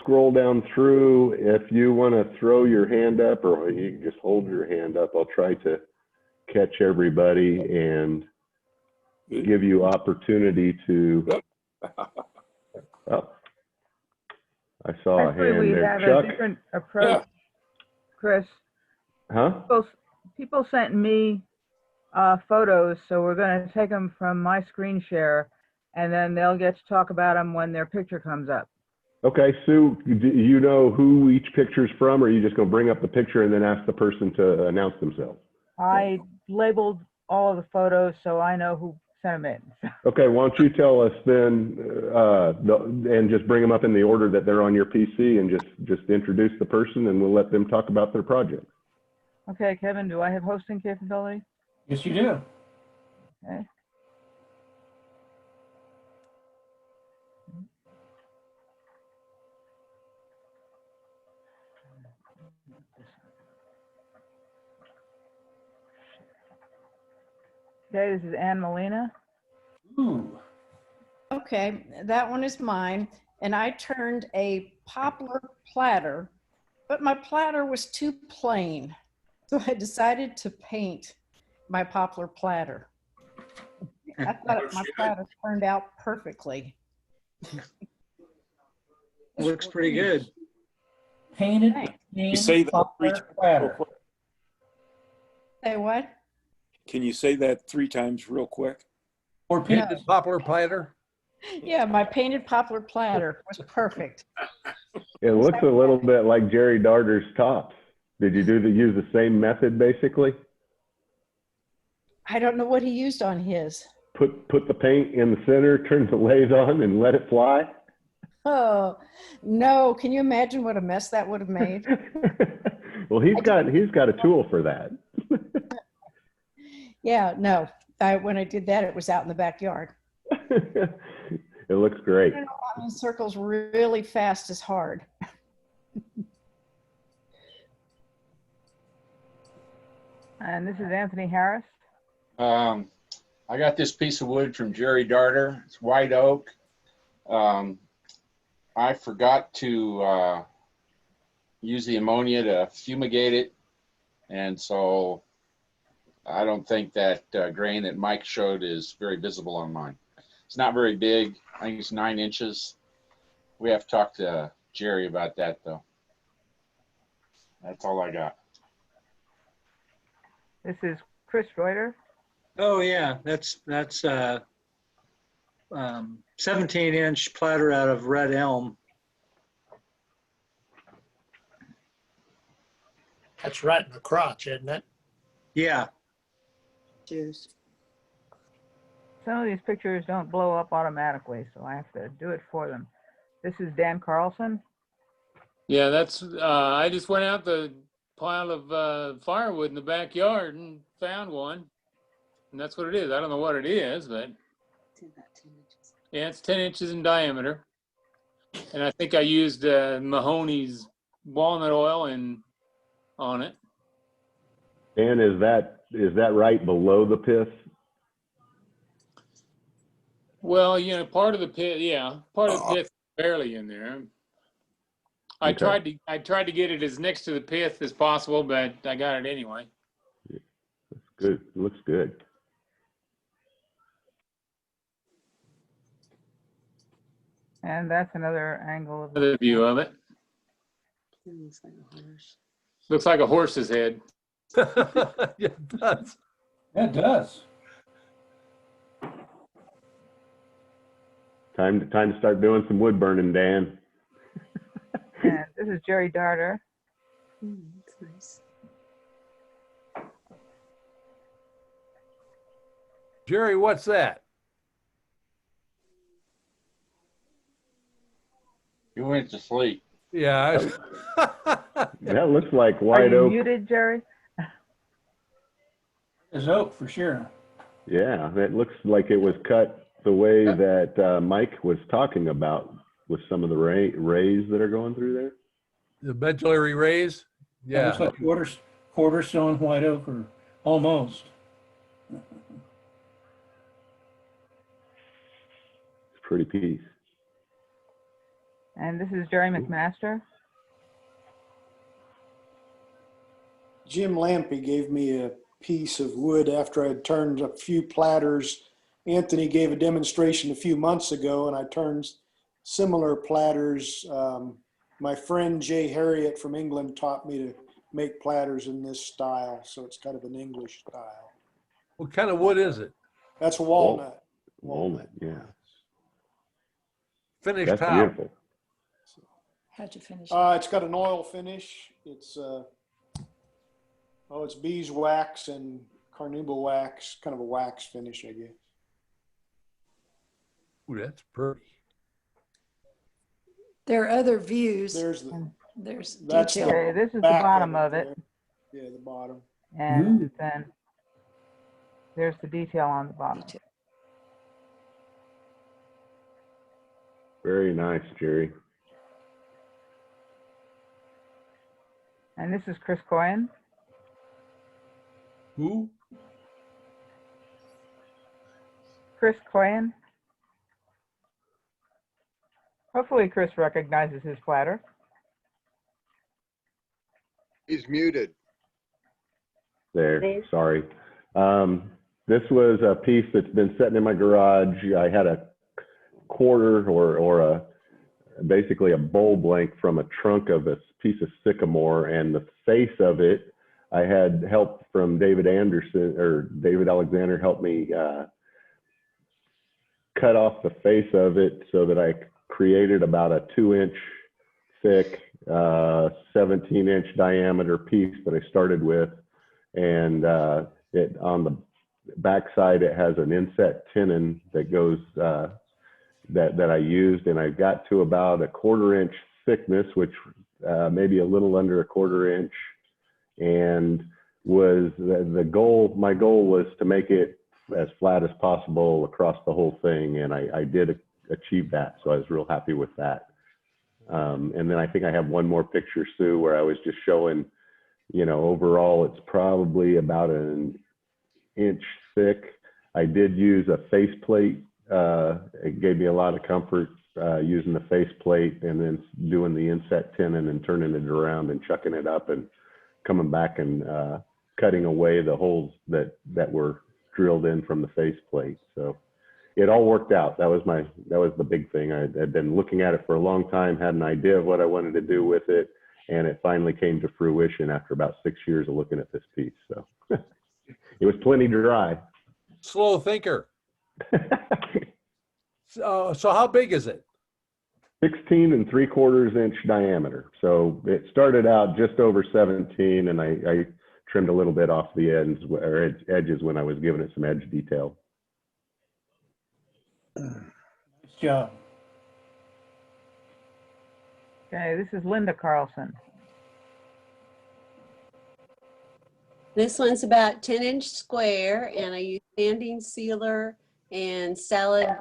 scroll down through. If you want to throw your hand up, or you can just hold your hand up, I'll try to catch everybody and give you opportunity to. Oh, I saw a hand we there. have Chuck? a different approach, Chris. Huh? People sent me photos, so we're going to take them from my screen share, and then they'll get to talk about them when their picture comes up. Okay, Sue, do you know who each picture's from, or are you just going to bring up the picture and then ask the person to announce themselves? I labeled all of the photos, so I know who sent them in. Okay, why don't you tell us then, and just bring them up in the order that they're on your PC, and just introduce the person, and we'll let them talk about their project. Okay, Kevin, do I have hosting capability? Yes, you do. Okay. Okay, this is Ann Molina. Ooh. Okay, that one is mine. And I turned a poplar platter, but my platter was too plain. So I decided to paint my poplar platter. I thought my platter turned out perfectly. Looks pretty good. Painted. You say that poplar platter. Say what? Can you say that 3 times real quick? Or painted. Painted poplar platter. Yeah, my painted poplar platter was perfect. It looks a little bit like Jerry Darter's tops. Did you use the same method, basically? I don't know what he used on his. Put the paint in the center, turn the lathe on, and let it fly? Oh, no. Can you imagine what a mess that would have made? Well, he's got a tool for that. Yeah, no. When I did that, it was out in the backyard. It looks great. In circles really fast is hard. And this is Anthony Harris. I got this piece of wood from Jerry Darter. It's white oak. I forgot to use the ammonia to fumigate it, and so I don't think that grain that Mike showed is very visible on mine. It's not very big. I think it's 9 inches. We have to talk to Jerry about that, though. That's all I got. This is Chris Reuter. Oh yeah, that's 17-inch platter out of red elm. That's right in the crotch, isn't it? Yeah. Juice. Some of these pictures don't blow up automatically, so I have to do it for them. This is Dan Carlson. Yeah, that's, I just went out the pile of firewood in the backyard and found one. And that's what it is. I don't know what it is, but yeah, it's 10 inches in diameter. And I think I used Mahoney's walnut oil on it. And is that right below the pith? Well, you know, part of the pith, yeah, part of the pith is barely in there. I Okay. tried to get it as next to the pith as possible, but I got it anyway. That's good. It looks good. And that's another angle of Another view of it. Looks like a horse's head. Yeah, it does. It does. Time to start doing some wood burning, Dan. And this is Jerry Darter. That's nice. Jerry, what's that? You went to sleep. Yeah. That looks like Are white you oak. muted, Jerry? It's oak for sure. Yeah, that looks like it was cut the way that Mike was talking about with some of the rays that are going through there. The medullary rays. It Yeah. looks like quarter stone white oak, or almost. It's a pretty piece. And this is Jerry McMaster. Jim Lampy gave me a piece of wood after I'd turned a few platters. Anthony gave a demonstration a few months ago, and I turned similar platters. My friend Jay Harriet from England taught me to make platters in this style, so it's kind of an English style. What kind of wood is it? That's walnut. Walnut, yeah. Finished That's powder. beautiful. How'd you finish? It's got an oil finish. It's it's beeswax and carnauba wax, kind of a wax finish, I guess. Ooh, that's pretty. There are other views. There's that's detail. Okay, this is the back bottom of there. it. Yeah, the bottom. And then there's the detail on the bottom. Detail. Very nice, Jerry. And this is Chris Coyen. Who? Chris Coyen. Hopefully Chris recognizes his platter. He's muted. There, sorry. This was a piece that's been sitting in my garage. I had a quarter or basically a bowl blank from a trunk of a piece of sycamore, and the face of it, I had help from David Alexander helped me cut off the face of it so that I created about a 2-inch thick, 17-inch diameter piece that I started with. And it on the backside, it has an inset tenon that goes, that I used, and I got to about a 1/4 inch thickness, which maybe a little under a 1/4 inch, and was the goal. My goal was to make it as flat as possible across the whole thing, and I did achieve that, so I was real happy with that. And then I think I have one more picture, Sue, where I was just showing, you know, overall it's probably about an inch thick. I did use a face plate. It gave me a lot of comfort using the face plate and then doing the inset tenon and turning it around and chucking it up and coming back and cutting away the holes that were drilled in from the face plate. So it all worked out. That was the big thing. I had been looking at it for a long time, had an idea of what I wanted to do with it, and it finally came to fruition after about 6 years of looking at this piece. So it was plenty dry. Slow thinker. So how big is it? 16 3/4 inch diameter. So it started out just over 17, and I trimmed a little bit off the ends or edges when I was giving it some edge detail. Nice job. Okay, this is Linda Carlson. This one's about 10-inch square, and I use sanding sealer and salad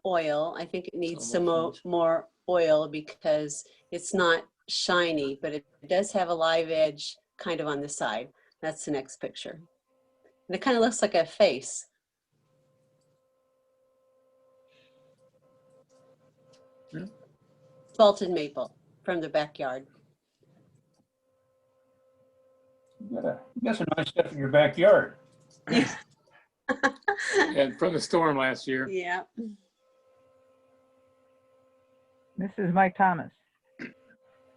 oil. I think it needs some more oil because it's not shiny, but it does have a live edge kind of on the side. That's the next picture. And it kind of looks like a face. Salted maple from the backyard. You got some nice stuff in your backyard. And from the storm last year. Yeah. This is Mike Thomas.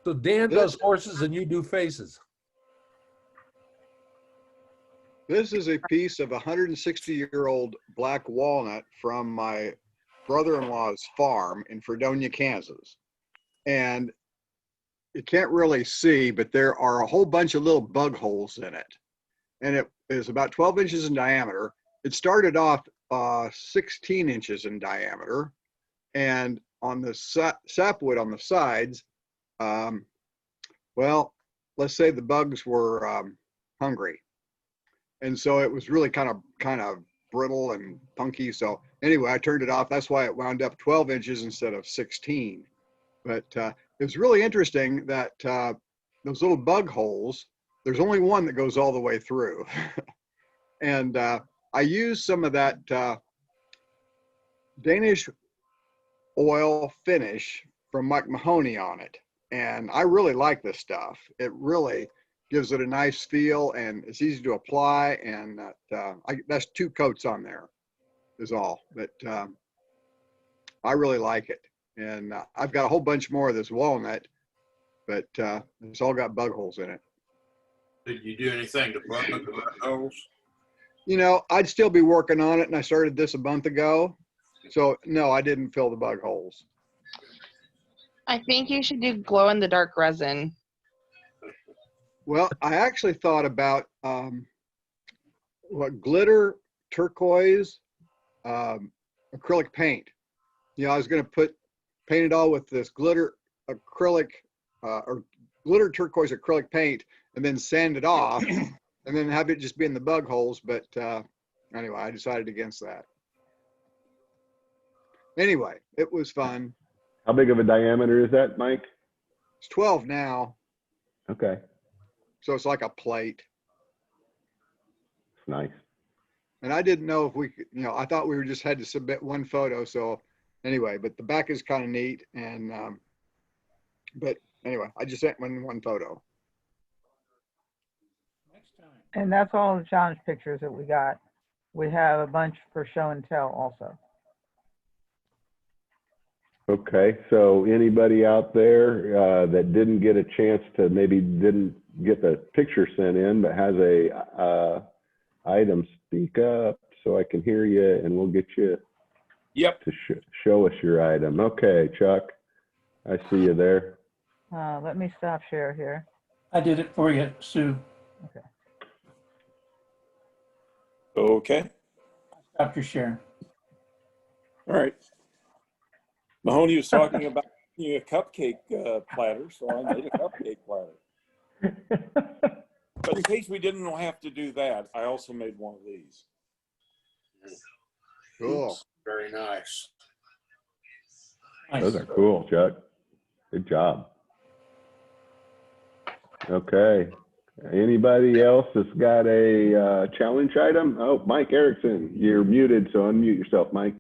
So Dan does horses and you do faces. This is a piece of 160-year-old black walnut from my brother-in-law's farm in Fredonia, Kansas. And you can't really see, but there are a whole bunch of little bug holes in it. And it is about 12 inches in diameter. It started off 16 inches in diameter. And on the sapwood on the sides, well, let's say the bugs were hungry. And so it was really kind of brittle and punky. So anyway, I turned it off. That's why it wound up 12 inches instead of 16. But it's really interesting that those little bug holes, there's only one that goes all the way through. And I used some of that Danish oil finish from Mike Mahoney on it. And I really like this stuff. It really gives it a nice feel and it's easy to apply. And that's 2 coats on there is all. But I really like it. And I've got a whole bunch more of this walnut, but it's all got bug holes in it. Did you do anything to plug the bug holes? You know, I'd still be working on it, and I started this a month ago. So no, I didn't fill the bug holes. I think you should do glow in the dark resin. Well, I actually thought about glitter, turquoise, acrylic paint. You know, I was going to paint it all with this glitter acrylic or glitter turquoise acrylic paint and then sand it off and then have it just be in the bug holes. But anyway, I decided against that. Anyway, it was fun. How big of a diameter is that, Mike? It's 12 now. Okay. So it's like a plate. It's nice. And I didn't know if we could, you know, I thought we just had to submit 1 photo. So anyway, but the back is kind of neat. And, but anyway, I just sent one photo. And that's all of John's pictures that we got. We have a bunch for show and tell also. Okay, so anybody out there that didn't get a chance to, maybe didn't get the picture sent in, but has a item, speak up so I can hear you and we'll get you to show us your item. Okay, Chuck, I see you there. Let me stop share here. I did it for you, Sue. Okay. Okay. Stop your share. All right. Mahoney was talking about making a cupcake platter, so I made a cupcake platter. But in case we didn't have to do that, I also made one of these. Cool. Oops. Very nice. Those are cool, Chuck. Good job. Okay. Anybody else that's got a challenge item? Oh, Mike Erickson, you're muted, so unmute yourself, Mike.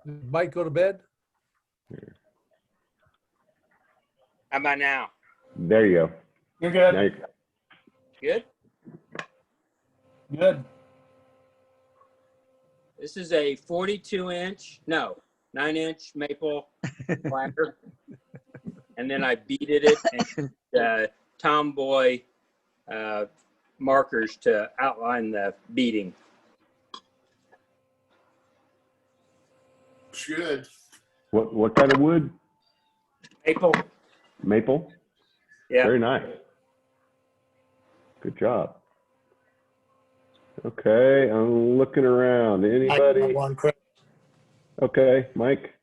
Did Mike go to bed? How about now? There you go. You're good. Now Good? Good. This is a 9-inch maple platter. And then I beaded it and tomboy markers to outline the beading. It's good. What kind of wood? Maple. Maple? Yeah. Very nice. Good job. Okay, I'm looking around. Anybody? Okay, Mike.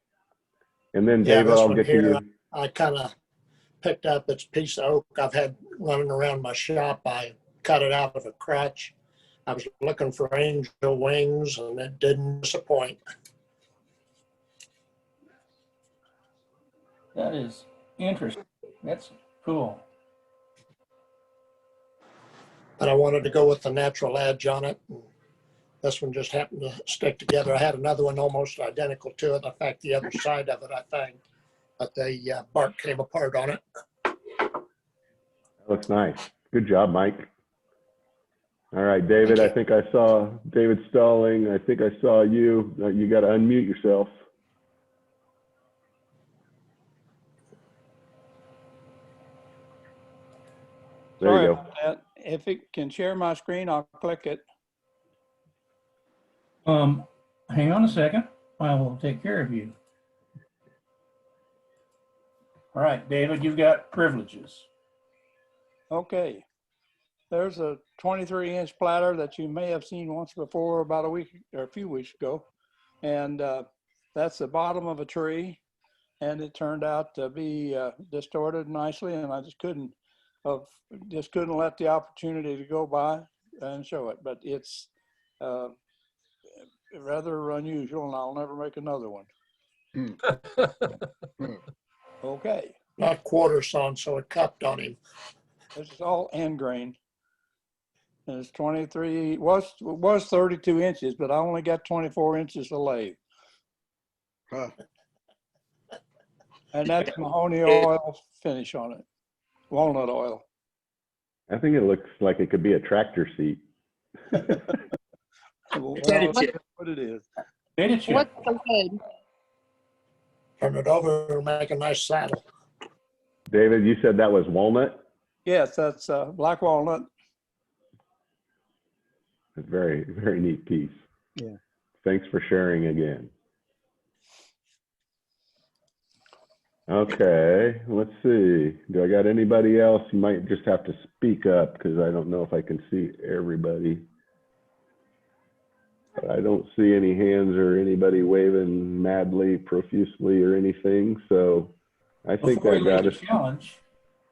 And then Yeah, David, this I'll one get to here, you. I kind of picked up this piece of oak I've had running around my shop. I cut it out of a crutch. I was looking for angel wings and it didn't disappoint. That is interesting. That's cool. But I wanted to go with the natural edge on it. And this one just happened to stick together. I had another one almost identical to it. In fact, the other side of it, I think. But the bark came apart on it. That looks nice. Good job, Mike. All right, David, I think I saw David Stalling. I think I saw you. You got to unmute yourself. There Sorry you go. about that. If it can share my screen, I'll click it. Hang on a second. I will take care of you. All right, David, you've got privileges. Okay. There's a 23-inch platter that you may have seen once before, about a week or a few weeks ago. And that's the bottom of a tree. And it turned out to be distorted nicely. And I just couldn't let the opportunity to go by and show it. But it's rather unusual, and I'll never make another one. Okay, Not quarter sawn, so it cupped on him. this is all end grain. And it's 23, was 32 inches, but I only got 24 inches to lathe. Huh. And that's mahogany oil finish on it, walnut oil. I think it looks like it could be a tractor seat. Well, Potato that's chip. what it is. Potato chip. What's the wood? Turn it over and make a nice saddle. David, you said that was walnut? Yes, that's black walnut. It's a very, very neat piece. Yeah. Thanks for sharing again. Okay, let's see. Do I got anybody else? You might just have to speak up because I don't know if I can see everybody. But I don't see any hands or anybody waving madly, profusely or anything. So I think Before I we got leave it. the challenge,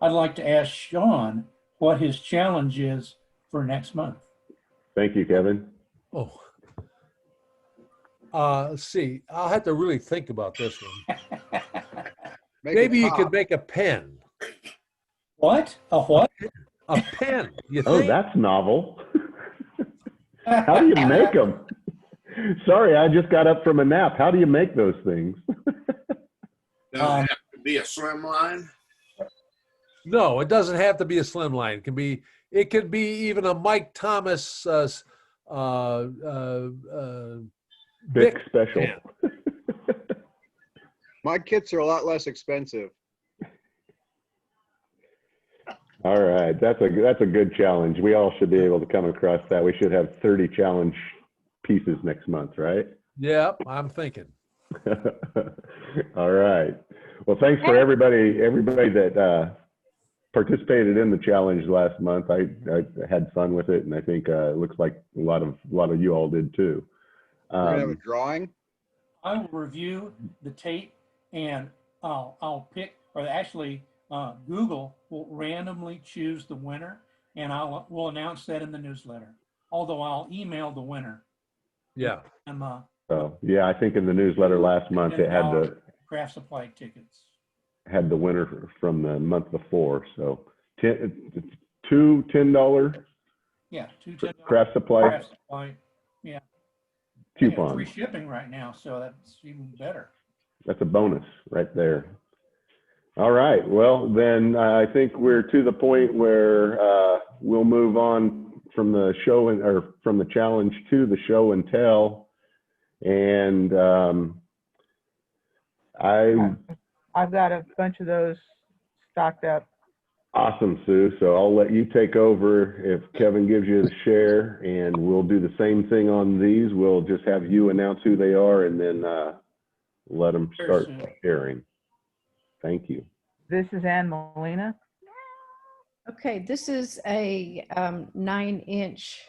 I'd like to ask Sean what his challenge is for next month. Thank you, Kevin. Oh. Let's see. I'll have to really think about this one. Maybe you could make a pen. What? A what? A pen. You Oh, think? that's novel. How do you make them? Sorry, I just got up from a nap. How do you make those things? Does it have to be a slim line? No, it doesn't have to be a slim line. It could be even a Mike Thomas Big special. pen. My kits are a lot less expensive. All right, that's a good challenge. We all should be able to come across that. We should have 30 challenge pieces next month, right? Yeah, I'm thinking. All right. Well, thanks for everybody that participated in the challenge last month. I had fun with it, and I think it looks like a lot of you all did too. We're gonna have a drawing. I will review the tape and I'll pick, or actually Google will randomly choose the winner, and we'll announce that in the newsletter. Although I'll email the winner. Yeah. So yeah, I think in the newsletter last month it had the craft supply tickets. Had the winner from the month before. So two $10. Yeah, two $10 craft supply. Craft supply. Yeah. Coupons. Free shipping right now, so that's even better. That's a bonus right there. All right. Well, then I think we're to the point where we'll move on from the from the challenge to the show and tell. And I've got a bunch of those stocked up. Awesome, Sue. So I'll let you take over if Kevin gives you the share, and we'll do the same thing on these. We'll just have you announce who they are and then let them start sharing. Thank you. This is Ann Molina. Okay, this is a 9-inch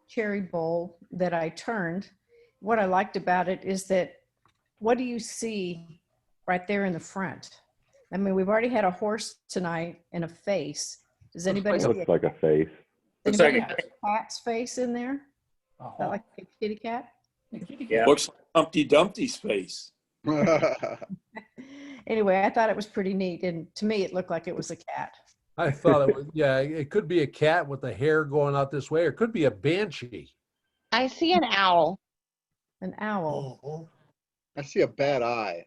cherry bowl that I turned. What I liked about it is that, what do you see right there in the front? I mean, we've already had a horse tonight and a face. Does anybody see Looks like a face. Does anybody have a cat's face in there? Is that like a kitty cat? Yeah. Looks like Humpty Dumpty's face. Anyway, I thought it was pretty neat, and to me, it looked like it was a cat. I thought it was, yeah, it could be a cat with the hair going out this way, or it could be a banshee. I see an owl. An owl. I see a bad eye.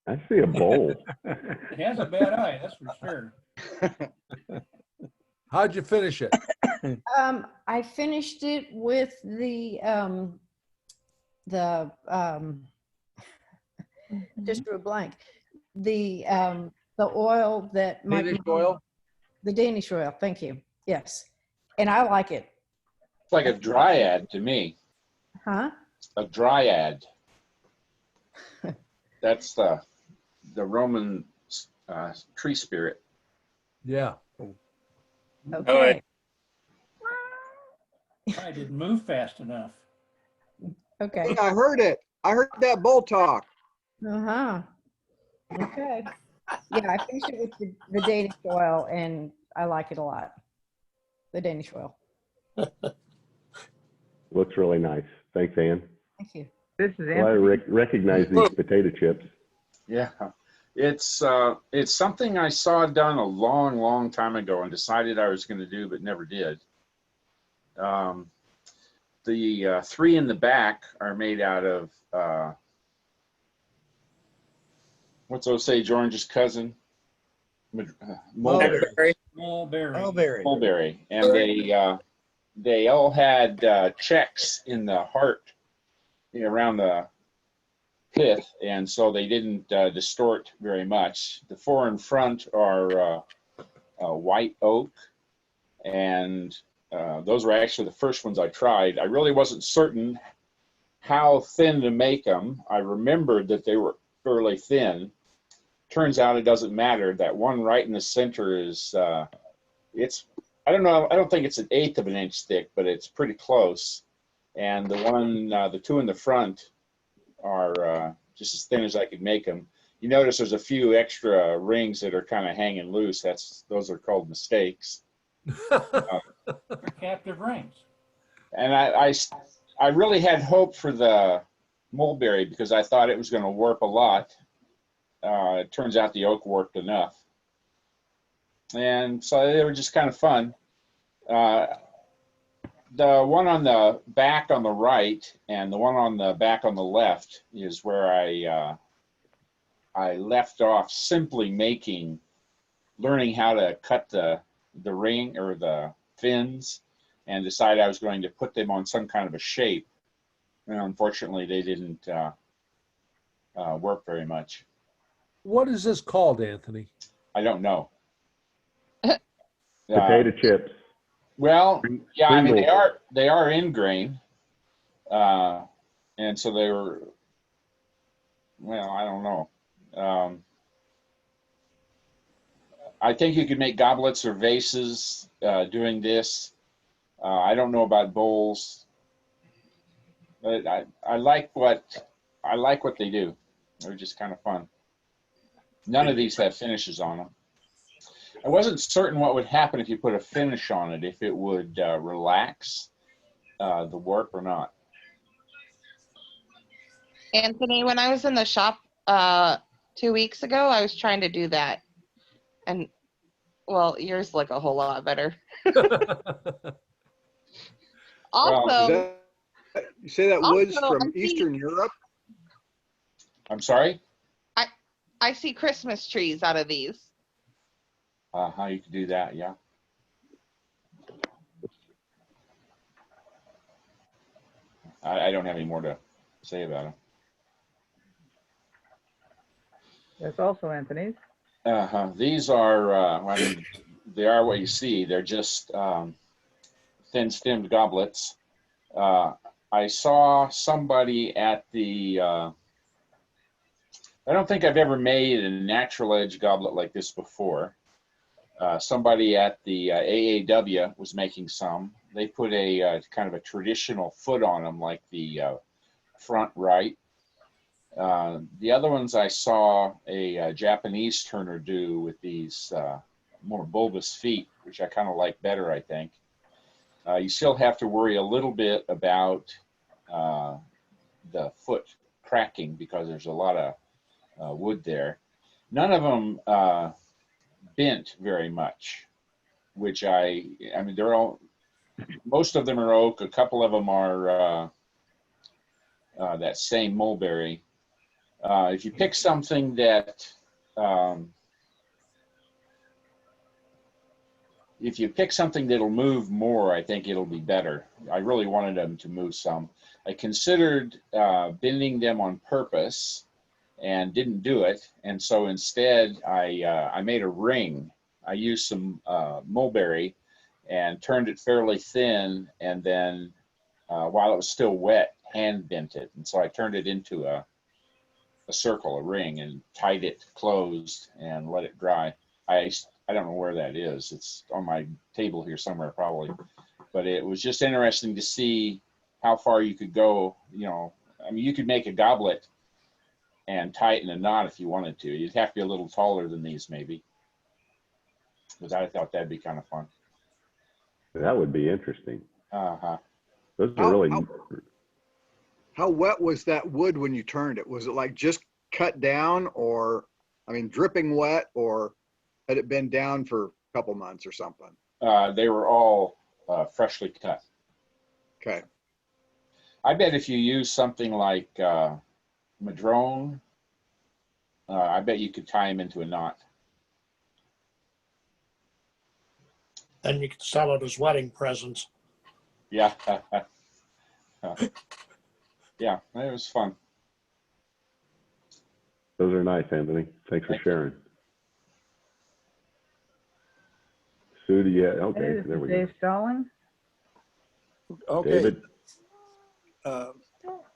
I see a bowl. It has a bad eye, that's for sure. How'd you finish it? I finished it with the just drew a blank. The oil that Danish oil? The Danish oil, thank you. Yes. And I like it. It's like a dryad to me. Huh? A dryad. That's the Roman tree spirit. Yeah. Okay. I didn't move fast enough. Okay. I heard it. I heard that bull talk. Uh-huh. Okay. Yeah, I finished it with the Danish oil, and I like it a lot. The Danish oil. Looks really nice. Thanks, Ann. Thank you. This is Well, I recognize these potato chips. Yeah, it's something I saw done a long, long time ago and decided I was going to do, but never did. The three in the back are made out of what's Osage Orange's cousin? Mulberry. Mulberry, and they all had checks in the heart, around the pith, and so they didn't distort very much. The four in front are white oak, and those were actually the first ones I tried. I really wasn't certain how thin to make them. I remembered that they were fairly thin. Turns out it doesn't matter. That one right in the center is, it's, I don't know, I don't think it's 1/8 of an inch thick, but it's pretty close. And the two in the front are just as thin as I could make them. You notice there's a few extra rings that are kind of hanging loose. Those are called mistakes. Captive rings. And I really had hope for the mulberry because I thought it was going to warp a lot. It turns out the oak warped enough. And so they were just kind of fun. The one on the back on the right and the one on the back on the left is where I left off simply learning how to cut the ring or the fins, and decided I was going to put them on some kind of a shape. And unfortunately, they didn't work very much. What is this called, Anthony? I don't know. Potato chips. Well, yeah, I mean, Pringles. they are in grain. And so they were, well, I don't know. I think you could make goblets or vases doing this. I don't know about bowls, but I like what they do. They're just kind of fun. None of these have finishes on them. I wasn't certain what would happen if you put a finish on it, if it would relax the warp or not. Anthony, when I was in the shop 2 weeks ago, I was trying to do that. And, well, yours look a whole lot better. Also, you say that wood's also, from Eastern Europe? I'm sorry? I see Christmas trees out of these. How you can do that, yeah. I don't have any more to say about them. That's also Anthony's. These are, I mean, they are what you see. They're just thin-stemmed goblets. I saw somebody at the, I don't think I've ever made a natural edge goblet like this before. Somebody at the AAW was making some. They put a kind of a traditional foot on them, like the front right. The other ones I saw a Japanese turner do with these more bulbous feet, which I kind of like better, I think. You still have to worry a little bit about the foot cracking because there's a lot of wood there. None of them bent very much, which I mean, they're all, most of them are oak. A couple of them are that same mulberry. If you pick something that, if you pick something that'll move more, I think it'll be better. I really wanted them to move some. I considered bending them on purpose and didn't do it. And so instead I made a ring. I used some mulberry and turned it fairly thin, and then while it was still wet, hand bent it. And so I turned it into a circle, a ring, and tied it closed and let it dry. I don't know where that is. It's on my table here somewhere probably. But it was just interesting to see how far you could go. You know, I mean, you could make a goblet and tie it in a knot if you wanted to. You'd have to be a little taller than these maybe. But I thought that'd be kind of fun. That would be interesting. Uh-huh. Those are really. How wet was that wood when you turned it? Was it like just cut down or, I mean, dripping wet, or had it been down for a couple months or something? They were all freshly cut. Okay. I bet if you use something like madrone, I bet you could tie them into a knot. And you can sell it as wedding presents. Yeah. Yeah, it was fun. Those are nice, Anthony. Thanks for sharing. Sue, do you? Okay, Hey, this there is we Dave go. Stalling. Okay. David.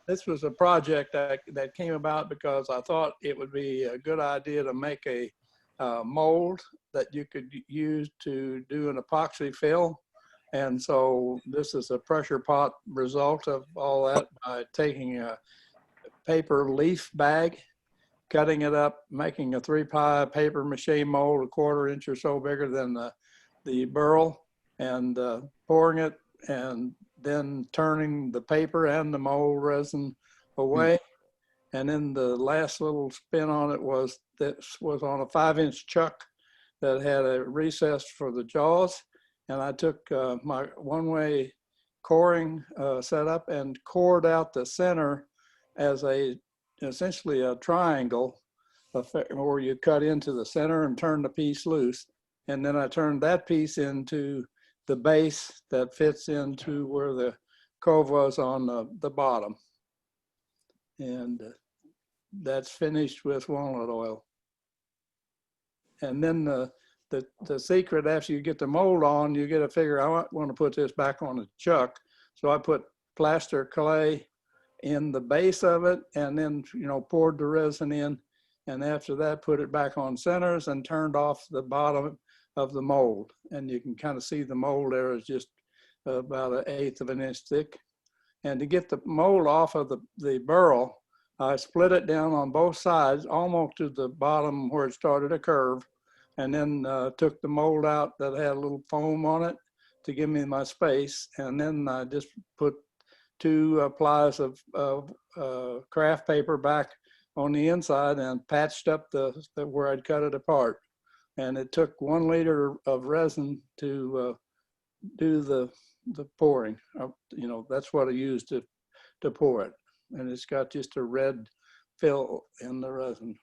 This was a project that came about because I thought it would be a good idea to make a mold that you could use to do an epoxy fill. And so this is a pressure pot result of all that by taking a paper leaf bag, cutting it up, making a 3-ply paper mache mold, 1/4 inch or so bigger than the burl, and pouring it, and then turning the paper and the mold resin away. And then the last little spin on it was on a 5-inch chuck that had a recess for the jaws. And I took my one-way coring setup and cored out the center as essentially a triangle, where you cut into the center and turn the piece loose. And then I turned that piece into the base that fits into where the cove was on the bottom. And that's finished with walnut oil. And then the secret, after you get the mold on, you get to figure, I want to put this back on the chuck. So I put plaster clay in the base of it, and then, poured the resin in. And after that, put it back on centers and turned off the bottom of the mold. And you can kind of see the mold there is just about 1/8 of an inch thick. And to get the mold off of the burl, I split it down on both sides, almost to the bottom where it started a curve, and then took the mold out that had a little foam on it to give me my space. And then I just put 2 plies of craft paper back on the inside and patched up where I'd cut it apart. And it took 1 liter of resin to do the pouring. That's what I used to pour it. And it's got just a red fill in the resin.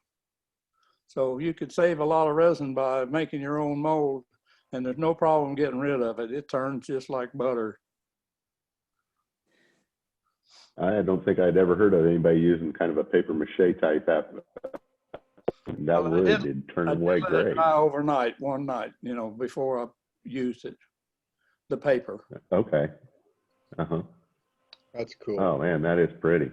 So you could save a lot of resin by making your own mold, and there's no problem getting rid of it. It turns just like butter. I don't think I'd ever heard of anybody using kind of a paper mache type app. That wood did turn away Let it great. dry overnight, one night, before I used it, the paper. Okay. Uh-huh. That's cool. Oh man, that is pretty.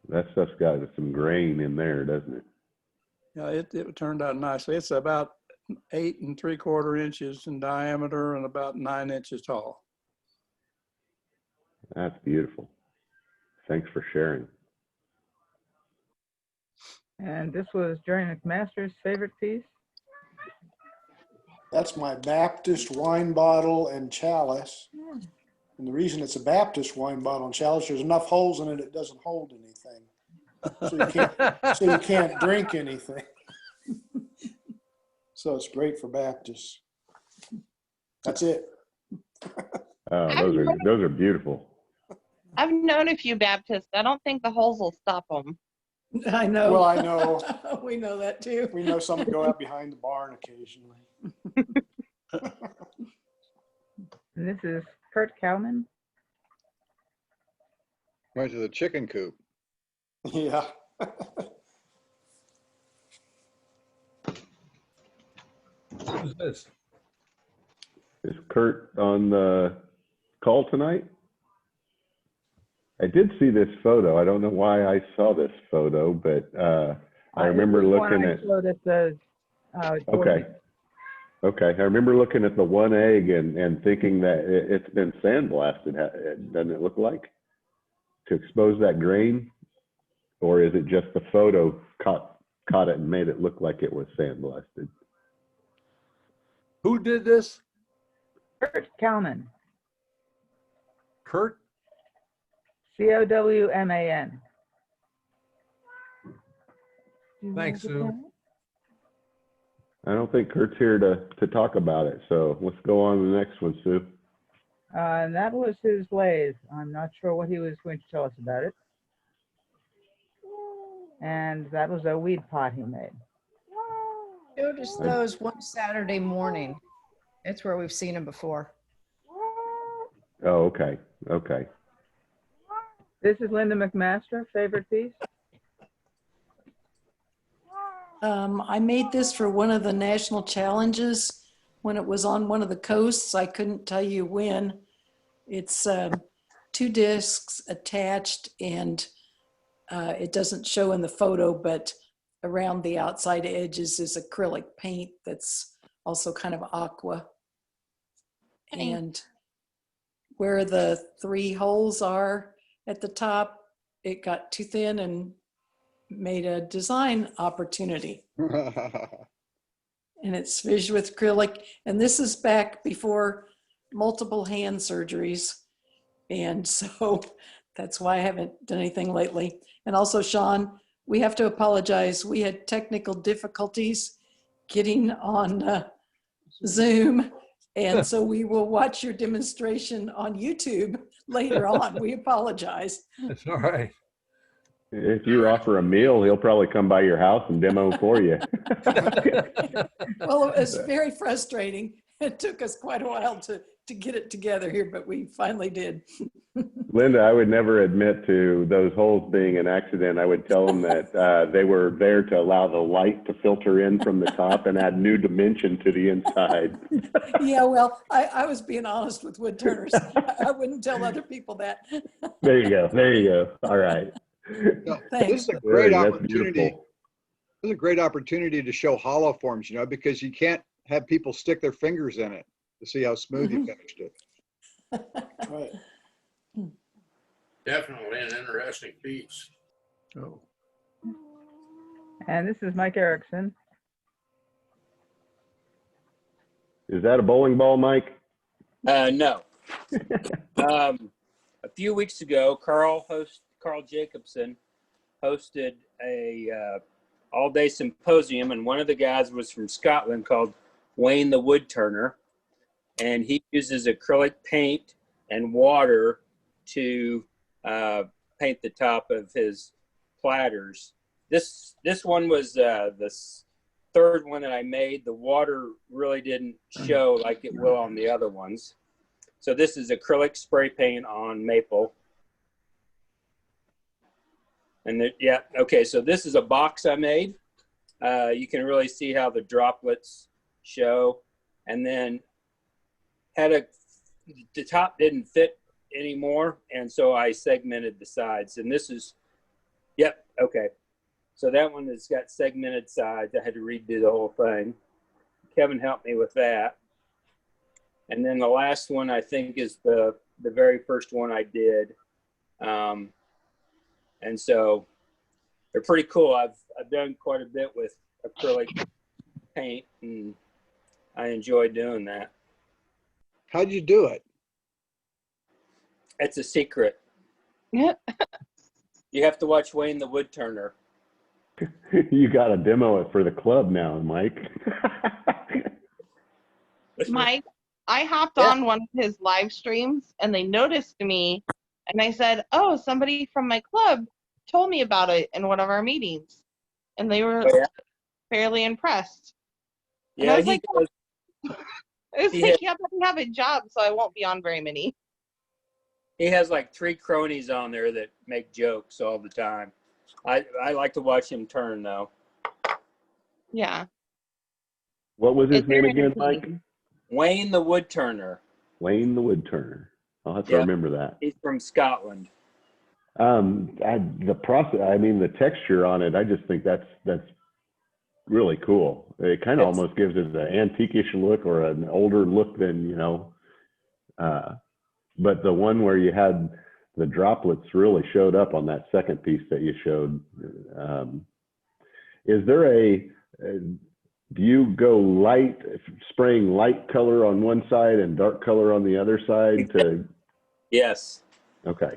That stuff's got some grain in there, doesn't it? Yeah, it turned out nicely. It's about 8 3/4 inches in diameter and about 9 inches tall. That's beautiful. Thanks for sharing. And this was Jerry McMaster's favorite piece. That's my Baptist wine bottle and chalice. And the reason it's a Baptist wine bottle and chalice, there's enough holes in it, it doesn't hold anything. So you can't drink anything. So it's great for Baptists. That's it. Those are beautiful. I've known a few Baptists. I don't think the holes will stop them. I know. Well, I know. We know that too. We know some go out behind the barn occasionally. And this is Kurt Cowman. Went to the chicken coop. Yeah. Who's this? Is Kurt on the call tonight? I did see this photo. I don't know why I saw this photo, but I remember looking at. Okay. Okay. I remember looking at the one egg and thinking that it's been sandblasted. Doesn't it look like, to expose that grain, or is it just the photo caught it and made it look like it was sandblasted? Who did this? Kurt Cowman. Kurt? Cowman. Thanks, Sue. I don't think Kurt's here to talk about it, so let's go on to the next one, Sue. And that was his blaze. I'm not sure what he was going to tell us about it. And that was a weed pot he made. Showed us those one Saturday morning. It's where we've seen them before. Oh, okay, okay. This is Linda McMaster, favorite piece. I made this for one of the national challenges when it was on one of the coasts. I couldn't tell you when. It's 2 discs attached, and it doesn't show in the photo, but around the outside edges is acrylic paint that's also kind of aqua. And where the 3 holes are at the top, it got too thin and made a design opportunity. And it's finished with acrylic. And this is back before multiple hand surgeries. And so that's why I haven't done anything lately. And also, Sean, we have to apologize. We had technical difficulties getting on Zoom. And so we will watch your demonstration on YouTube later on. We apologize. That's all right. If you offer a meal, he'll probably come by your house and demo for you. Well, it was very frustrating. It took us quite a while to get it together here, but we finally did. Linda, I would never admit to those holes being an accident. I would tell them that they were there to allow the light to filter in from the top and add new dimension to the inside. Yeah, well, I was being honest with Woodturners. I wouldn't tell other people that. There you go. There you go. All right. No, Thanks. this is a great That's opportunity. beautiful. This is a great opportunity to show hollow forms, because you can't have people stick their fingers in it to see how smooth you finished it. Right. Definitely an interesting piece. Oh. And this is Mike Erickson. Is that a bowling ball, Mike? No. A few weeks ago, Carl Jacobson hosted a all-day symposium, and one of the guys was from Scotland called Wayne the Woodturner, and he uses acrylic paint and water to paint the top of his platters. This one was the 3rd one that I made. The water really didn't show like it will on the other ones. So this is acrylic spray paint on maple. And yeah, okay, so this is a box I made. You can really see how the droplets show. And then the top didn't fit anymore, and so I segmented the sides. And this is, yep, okay. So that one has got segmented sides. I had to redo the whole thing. Kevin helped me with that. And then the last one, I think, is the very first one I did. And so they're pretty cool. I've done quite a bit with acrylic paint, and I enjoy doing that. How'd you do it? It's a secret. You have to watch Wayne the Woodturner. You got to demo it for the club now, Mike. Mike, I hopped on one of his live streams and they noticed me, and I said, "Oh, somebody from my club told me about it in one of our meetings," and they were fairly impressed. And I was like, "Yeah, but I have a job, so I won't be on very many." He has like 3 cronies on there that make jokes all the time. I like to watch him turn, though. Yeah. What was his name again, Mike? Wayne the Woodturner. Wayne the Woodturner. I'll have to remember that. He's from Scotland. The process, I mean, the texture on it, I just think that's really cool. It kind of almost gives it an antique-ish look or an older look than, but the one where you had the droplets really showed up on that second piece that you showed. Is there do you go light, spraying light color on one side and dark color on the other side to? Yes. Okay.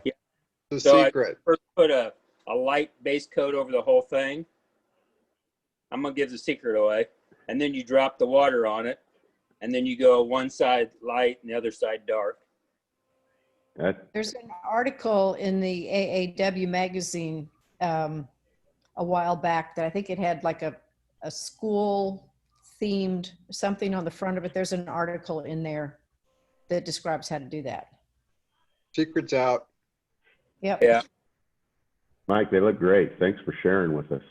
The so secret. I first put a light base coat over the whole thing. I'm gonna give the secret away. And then you drop the water on it, and then you go one side light and the other side dark. There's an article in the AAW magazine a while back that I think it had like a school themed something on the front of it. There's an article in there that describes how to do that. Secret's out. Yep. Yeah. Mike, they look great. Thanks for sharing with us.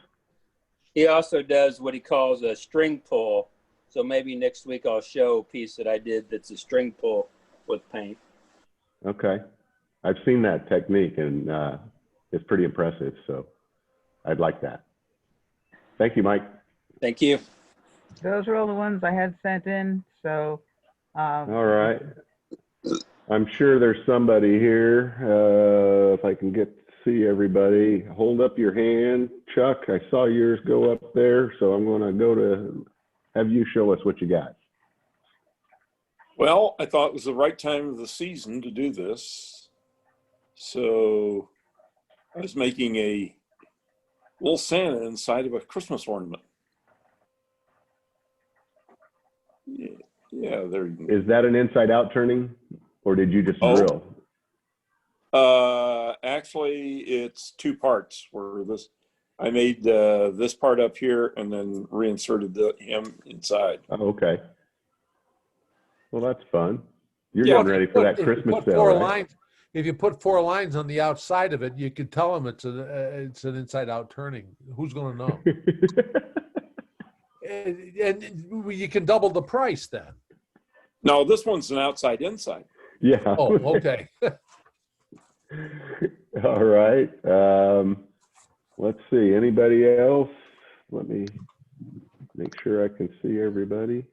He also does what he calls a string pull. So maybe next week I'll show a piece that I did that's a string pull with paint. Okay. I've seen that technique and it's pretty impressive. So I'd like that. Thank you, Mike. Thank you. Those are all the ones I had sent in. So. All right. I'm sure there's somebody here. If I can get to see everybody, hold up your hand. Chuck, I saw yours go up there. So I'm going to go to have you show us what you got. Well, I thought it was the right time of the season to do this. So I was making a little Santa inside of a Christmas ornament. Yeah, there you go. Is that an inside out turning or did you just drill? Actually, it's two parts where I made this part up here and then reinserted him inside. Oh, okay. Well, that's fun. You're Yeah, getting ready for that Christmas sale, right? If you put 4 lines on the outside of it, you could tell them it's an inside out turning. Who's going to know? and you can double the price then. No, this one's an outside inside. Yeah. Oh, okay. All right. Let's see. Anybody else? Let me make sure I can see everybody.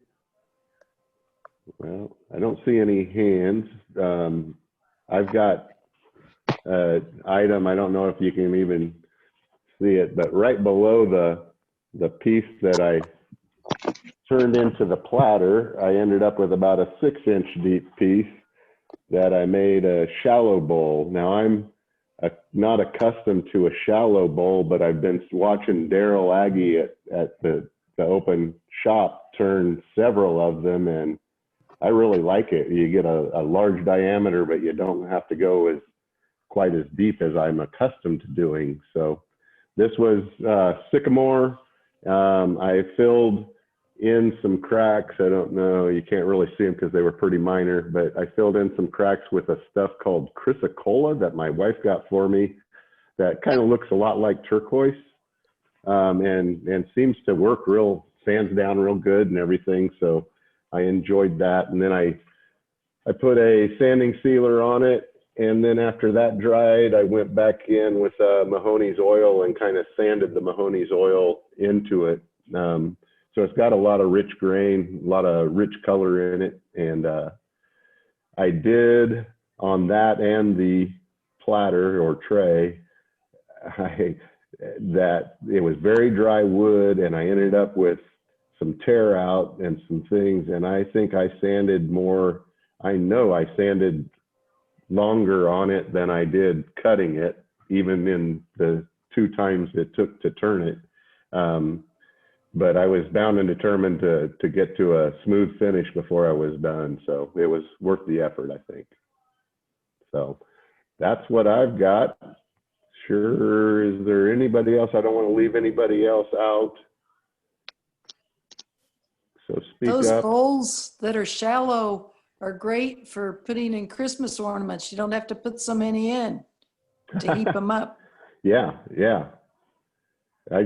Well, I don't see any hands. I've got an item. I don't know if you can even see it, but right below the piece that I turned into the platter, I ended up with about a 6-inch deep piece that I made a shallow bowl. Now I'm not accustomed to a shallow bowl, but I've been watching Daryl Aggie at the open shop turn several of them, and I really like it. You get a large diameter, but you don't have to go quite as deep as I'm accustomed to doing. So this was sycamore. I filled in some cracks. I don't know, you can't really see them because they were pretty minor, but I filled in some cracks with a stuff called chrysocolla that my wife got for me that kind of looks a lot like turquoise and seems to work sands down real good and everything. So I enjoyed that. And then I put a sanding sealer on it. And then after that dried, I went back in with Mahoney's oil and kind of sanded the Mahoney's oil into it. So it's got a lot of rich grain, a lot of rich color in it. And I did on that and the platter or tray, that it was very dry wood, and I ended up with some tear out and some things. And I think I sanded more. I know I sanded longer on it than I did cutting it, even in the 2 times it took to turn it. But I was bound and determined to get to a smooth finish before I was done. So it was worth the effort, I think. So that's what I've got. Sure. Is there anybody else? I don't want to leave anybody else out. So speak Those up. bowls that are shallow are great for putting in Christmas ornaments. You don't have to put so many in to heap them up. Yeah. I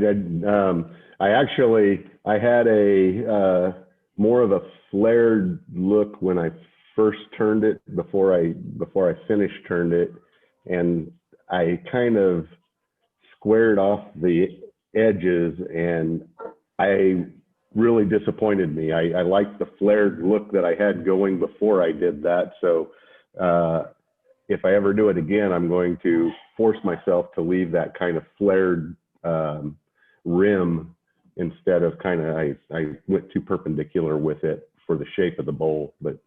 had a more of a flared look when I first turned it before I finished turned it, and I kind of squared off the edges, and I really disappointed me. I liked the flared look that I had going before I did that. So if I ever do it again, I'm going to force myself to leave that kind of flared rim instead of I went too perpendicular with it for the shape of the bowl. But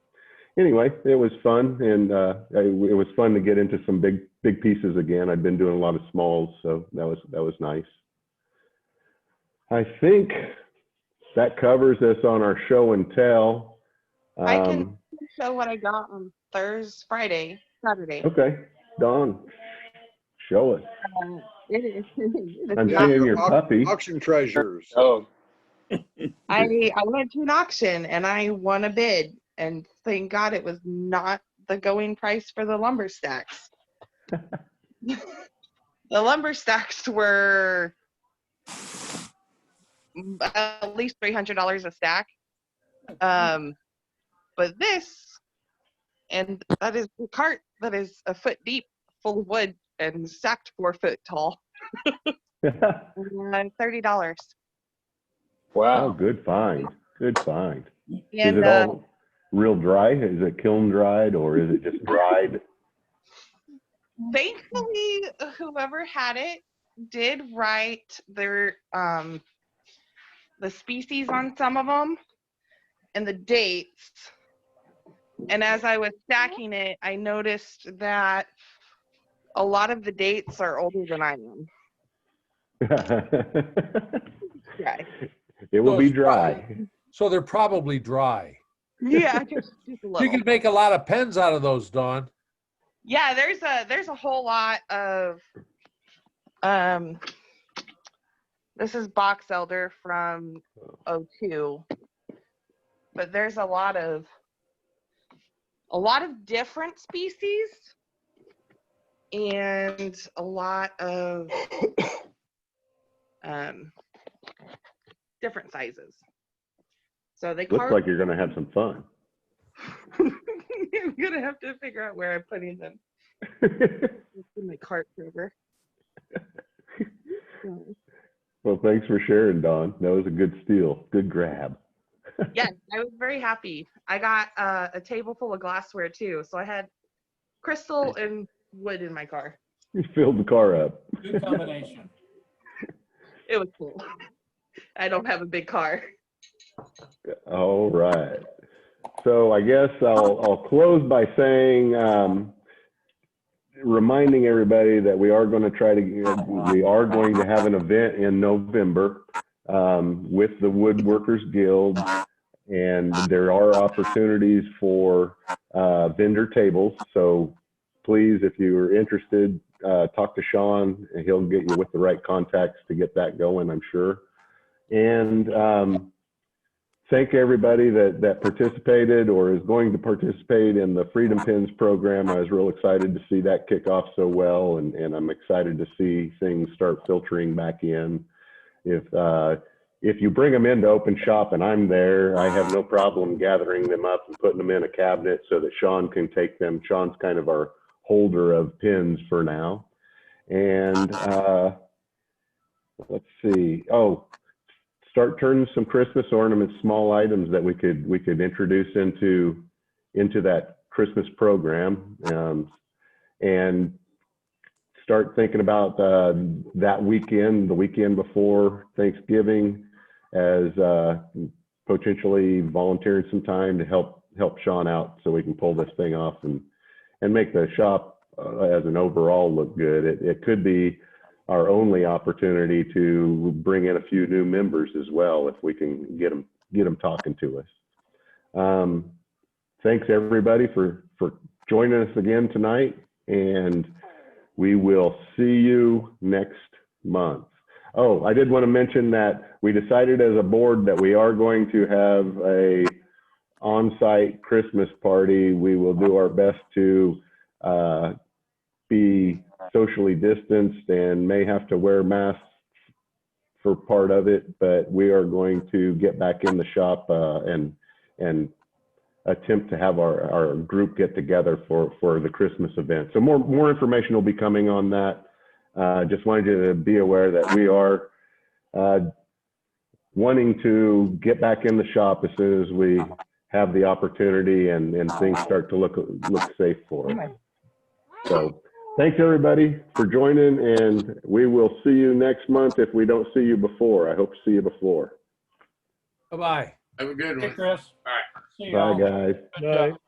anyway, it was fun, and it was fun to get into some big pieces again. I've been doing a lot of smalls, so that was nice. I think that covers us on our show and tell. I can show what I got on Saturday. Okay, Dawn, show us. It is I'm not- seeing your puppy. Auction treasures. Oh, I went to an auction and I won a bid, and thank God it was not the going price for the lumber stacks. The lumber stacks were at least $300 a stack. But this, and that is the cart that is a foot deep, full of wood and stacked 4 foot tall. $30. Wow. Oh, good find. Good find. Is And it all real dry? Is it kiln dried or is it just dried? thankfully, whoever had it did write their the species on some of them and the dates. And as I was stacking it, I noticed that a lot of the dates are older than I am. Dry. It will be dry. So they're probably dry. Yeah, just a little. You can make a lot of pens out of those, Dawn. Yeah, there's a whole lot of this is box elder from 02, but there's a lot of different species and a lot of different sizes. So they Looks like you're going to have some fun. I'm gonna have to figure out where I'm putting them. In my cart forever. Well, thanks for sharing, Dawn. That was a good steal. Good grab. Yes, I was very happy. I got a table full of glassware too, so I had crystal and wood in my car. You filled the car up. Good combination. It was cool. I don't have a big car. All right. So I guess I'll close by saying, reminding everybody that we are going to have an event in November with the Woodworkers Guild, and there are opportunities for vendor tables. So please, if you are interested, talk to Sean and he'll get you with the right contacts to get that going, I'm sure. And thank everybody that participated or is going to participate in the Freedom Pins program. I was real excited to see that kick off so well, and I'm excited to see things start filtering back in. If you bring them into open shop and I'm there, I have no problem gathering them up and putting them in a cabinet so that Sean can take them. Sean's kind of our holder of pins for now. And let's see. Oh, start turning some Christmas ornaments, small items that we could introduce into that Christmas program, and start thinking about that weekend, the weekend before Thanksgiving, as potentially volunteering some time to help Sean out so we can pull this thing off and make the shop as an overall look good. It could be our only opportunity to bring in a few new members as well, if we can get them talking to us. Thanks everybody for joining us again tonight, and we will see you next month. Oh, I did want to mention that we decided as a board that we are going to have a on-site Christmas party. We will do our best to be socially distanced and may have to wear masks for part of it, but we are going to get back in the shop and attempt to have our group get together for the Christmas event. So more information will be coming on that. Just wanted you to be aware that we are wanting to get back in the shop as soon as we have the opportunity and things start to look safe for us. So thanks everybody for joining, and we will see you next month if we don't see you before. I hope to see you before. Bye-bye. Have a good one. Hey, Chris. All right. See Bye, y'all. guys. Good job.